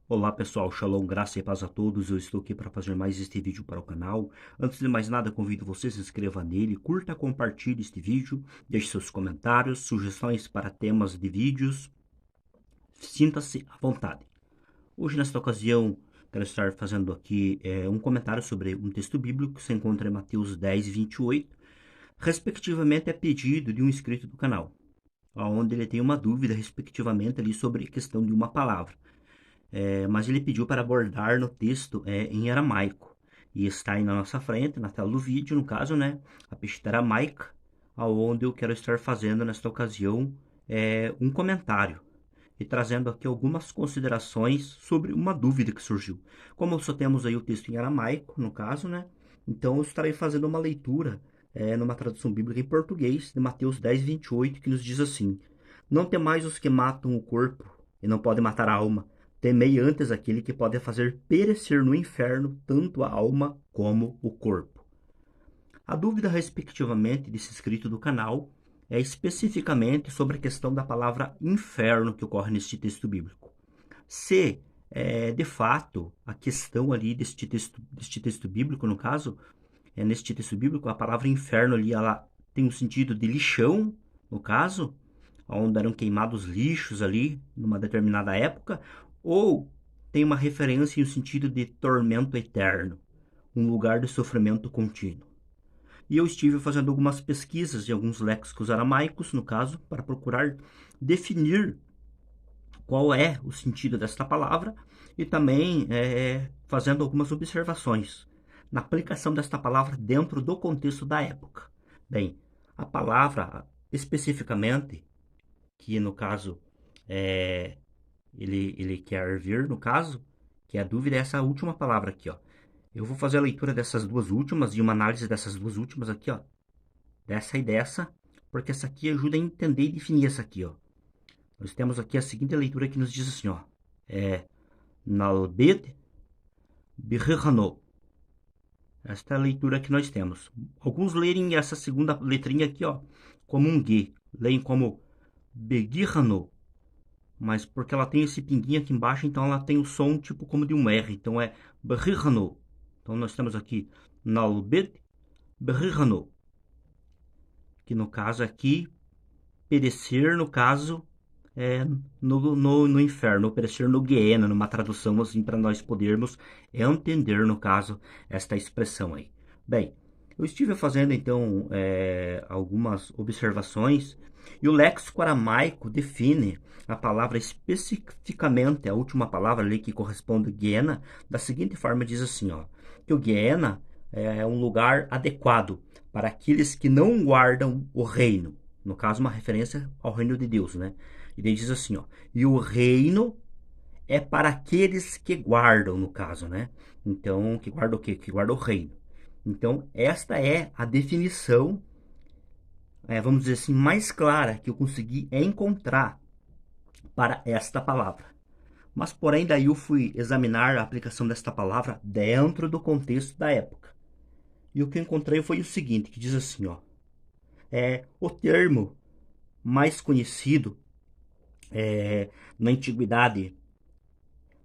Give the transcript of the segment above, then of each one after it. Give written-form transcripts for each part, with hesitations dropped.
Olá pessoal, Shalom, graça e paz a todos. Eu estou aqui para fazer mais este vídeo para o canal. Antes de mais nada, convido você a se inscreva nele, curta, compartilhe este vídeo, deixe seus comentários, sugestões para temas de vídeos. Sinta-se à vontade. Hoje, nesta ocasião, quero estar fazendo aqui um comentário sobre um texto bíblico que se encontra em Mateus 10, 28, respectivamente a pedido de um inscrito do canal, onde ele tem uma dúvida, respectivamente, ali sobre a questão de uma palavra. Mas ele pediu para abordar no texto em aramaico. E está aí na nossa frente, na tela do vídeo, no caso, né? A pestita aramaica, aonde eu quero estar fazendo nesta ocasião um comentário e trazendo aqui algumas considerações sobre uma dúvida que surgiu. Como só temos aí o texto em aramaico, no caso, né? Então eu estarei fazendo uma leitura numa tradução bíblica em português de Mateus 10, 28, que nos diz assim: Não temais os que matam o corpo e não podem matar a alma. Temei antes aquele que pode fazer perecer no inferno tanto a alma como o corpo. A dúvida, respectivamente, desse inscrito do canal é especificamente sobre a questão da palavra inferno que ocorre neste texto bíblico. Se, de fato, a questão ali deste texto bíblico, no caso, neste texto bíblico, a palavra inferno ali, ela tem um sentido de lixão, no caso, onde eram queimados lixos ali, numa determinada época, ou tem uma referência em um sentido de tormento eterno, um lugar de sofrimento contínuo. E eu estive fazendo algumas pesquisas em alguns léxicos aramaicos, no caso, para procurar definir qual é o sentido desta palavra e também fazendo algumas observações na aplicação desta palavra dentro do contexto da época. Bem, a palavra especificamente, que no caso ele quer vir, no caso, que a dúvida é essa última palavra aqui, ó. Eu vou fazer a leitura dessas duas últimas e uma análise dessas duas últimas aqui, ó. Dessa e dessa, porque essa aqui ajuda a entender e definir essa aqui, ó. Nós temos aqui a seguinte leitura que nos diz assim, ó. Nalbed Birrano. Esta é a leitura que nós temos. Alguns lerem essa segunda letrinha aqui, ó, como um G. Leem como Begirrano. Mas porque ela tem esse pinguinho aqui embaixo, então ela tem o som tipo como de um R. Então é Birrano. Então nós temos aqui Nalbed Birrano. Que no caso aqui, perecer, no caso, no inferno, perecer no Guiena, numa tradução assim para nós podermos entender, no caso, esta expressão aí. Bem, eu estive fazendo então algumas observações e o léxico aramaico define a palavra especificamente, a última palavra ali que corresponde a Guiena, da seguinte forma, diz assim, ó, que o Guiena é um lugar adequado para aqueles que não guardam o reino. No caso, uma referência ao reino de Deus, né? E daí diz assim, ó, e o reino é para aqueles que guardam, no caso, né? Então, que guarda o quê? Que guarda o reino. Então, esta é a definição, vamos dizer assim, mais clara que eu consegui encontrar para esta palavra. Mas, porém, daí eu fui examinar a aplicação desta palavra dentro do contexto da época. E o que eu encontrei foi o seguinte, que diz assim, ó, o termo mais conhecido na antiguidade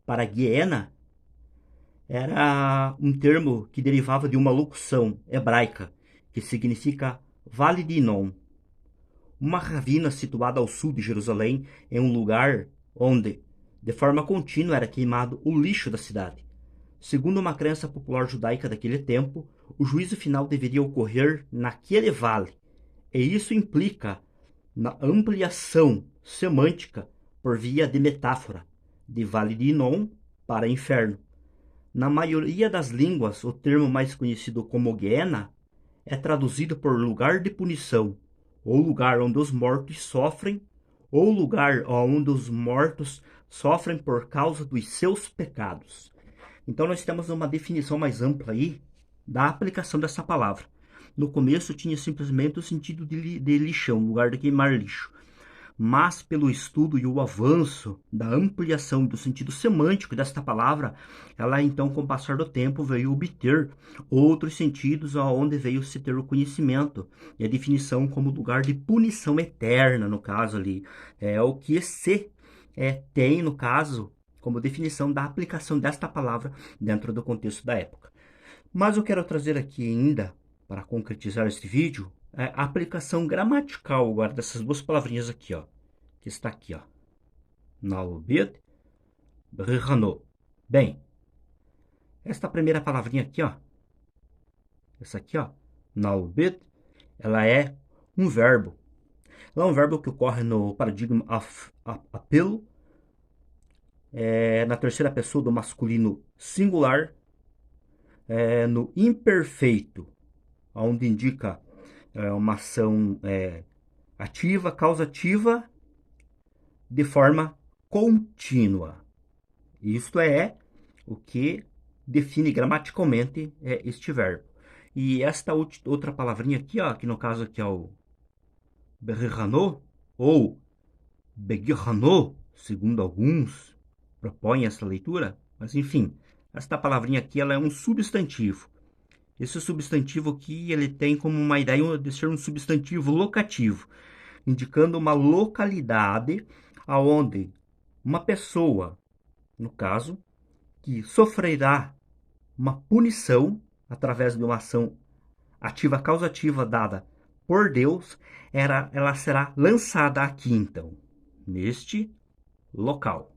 para Guiena era um termo que derivava de uma locução hebraica que significa Vale de Inom, uma ravina situada ao sul de Jerusalém, em um lugar onde, de forma contínua, era queimado o lixo da cidade. Segundo uma crença popular judaica daquele tempo, o juízo final deveria ocorrer naquele vale, e isso implica na ampliação semântica por via de metáfora, de Vale de Inom para inferno. Na maioria das línguas, o termo mais conhecido como Gehenna é traduzido por lugar de punição, ou lugar onde os mortos sofrem, ou lugar onde os mortos sofrem por causa dos seus pecados. Então nós temos uma definição mais ampla aí da aplicação dessa palavra. No começo tinha simplesmente o sentido de lixão, lugar de queimar lixo. Mas pelo estudo e o avanço da ampliação do sentido semântico desta palavra, ela então, com o passar do tempo, veio obter outros sentidos aonde veio se ter o conhecimento e a definição como lugar de punição eterna, no caso ali. É o que se tem, no caso, como definição da aplicação desta palavra dentro do contexto da época. Mas eu quero trazer aqui ainda, para concretizar este vídeo, a aplicação gramatical agora dessas duas palavrinhas aqui, ó, que está aqui, ó. Nalbed, Brihano. Bem, esta primeira palavrinha aqui, ó, essa aqui, ó, Nalbed, ela é um verbo. Ela é um verbo que ocorre no paradigma apelo, na terceira pessoa do masculino singular, no imperfeito, onde indica uma ação ativa, causativa, de forma contínua. Isto é o que define gramaticalmente este verbo. E esta outra palavrinha aqui, ó, que no caso aqui é o berrano, ou begirano, segundo alguns propõem essa leitura, mas enfim, esta palavrinha aqui ela é um substantivo. Esse substantivo aqui ele tem como uma ideia de ser um substantivo locativo, indicando uma localidade aonde uma pessoa, no caso, que sofrerá uma punição através de uma ação ativa causativa dada por Deus, ela será lançada aqui então, neste local.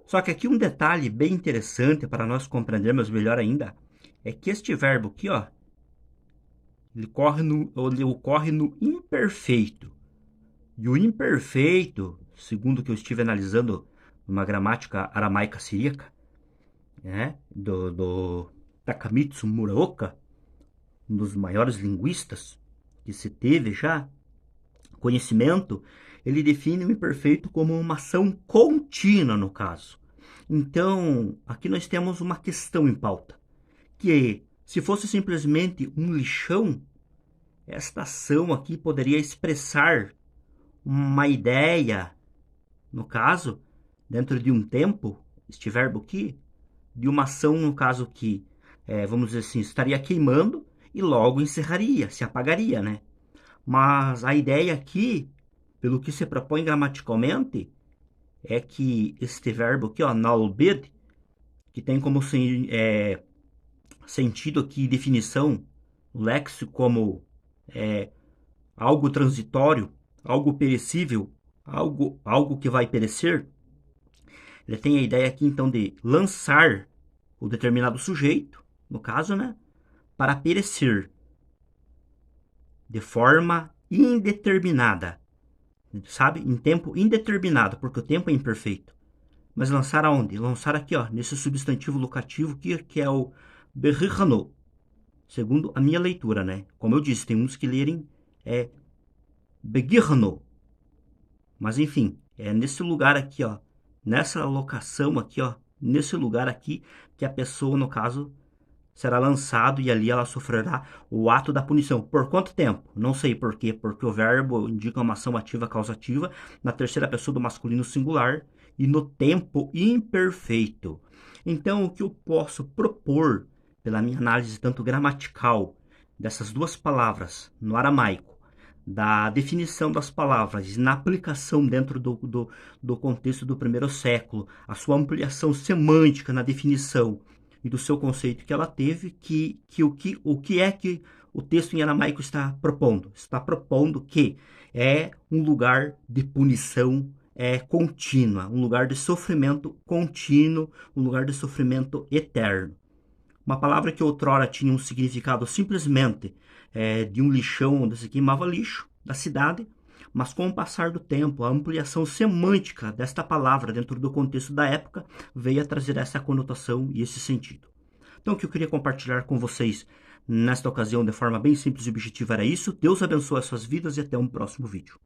Só que aqui um detalhe bem interessante para nós compreendermos melhor ainda, é que este verbo aqui, ó, ele ocorre no imperfeito. E o imperfeito, segundo o que eu estive analisando numa gramática aramaica siríaca, do Takamitsu Muraoka, um dos maiores linguistas que se teve já conhecimento, ele define o imperfeito como uma ação contínua no caso. Então, aqui nós temos uma questão em pauta, que se fosse simplesmente um lixão, esta ação aqui poderia expressar uma ideia, no caso, dentro de um tempo, este verbo aqui, de uma ação, no caso que, vamos dizer assim, estaria queimando e logo encerraria, se apagaria, né? Mas a ideia aqui, pelo que se propõe gramaticalmente, é que este verbo aqui, ó, nalbed, que tem como sentido aqui, definição, léxico como algo transitório, algo perecível, algo que vai perecer. Ele tem a ideia aqui, então, de lançar o determinado sujeito, no caso, né, para perecer de forma indeterminada, sabe? Em tempo indeterminado, porque o tempo é imperfeito. Mas lançar aonde? Lançar aqui, ó, nesse substantivo locativo que é o berrihano, segundo a minha leitura, né? Como eu disse, tem uns que lerem begirano. Mas enfim, é nesse lugar aqui, ó, nessa locação aqui, ó, nesse lugar aqui que a pessoa, no caso, será lançado e ali ela sofrerá o ato da punição. Por quanto tempo? Não sei por quê, porque o verbo indica uma ação ativa causativa na terceira pessoa do masculino singular e no tempo imperfeito. Então, o que eu posso propor, pela minha análise tanto gramatical dessas duas palavras no aramaico, da definição das palavras na aplicação dentro do contexto do primeiro século, a sua ampliação semântica na definição e do seu conceito que ela teve, o que é que o texto em aramaico está propondo? Está propondo que é um lugar de punição contínua, um lugar de sofrimento contínuo, um lugar de sofrimento eterno. Uma palavra que outrora tinha um significado simplesmente de um lixão onde se queimava lixo da cidade, mas com o passar do tempo, a ampliação semântica desta palavra dentro do contexto da época veio a trazer essa conotação e esse sentido. Então, o que eu queria compartilhar com vocês nesta ocasião de forma bem simples e objetiva era isso. Deus abençoe as suas vidas e até um próximo vídeo.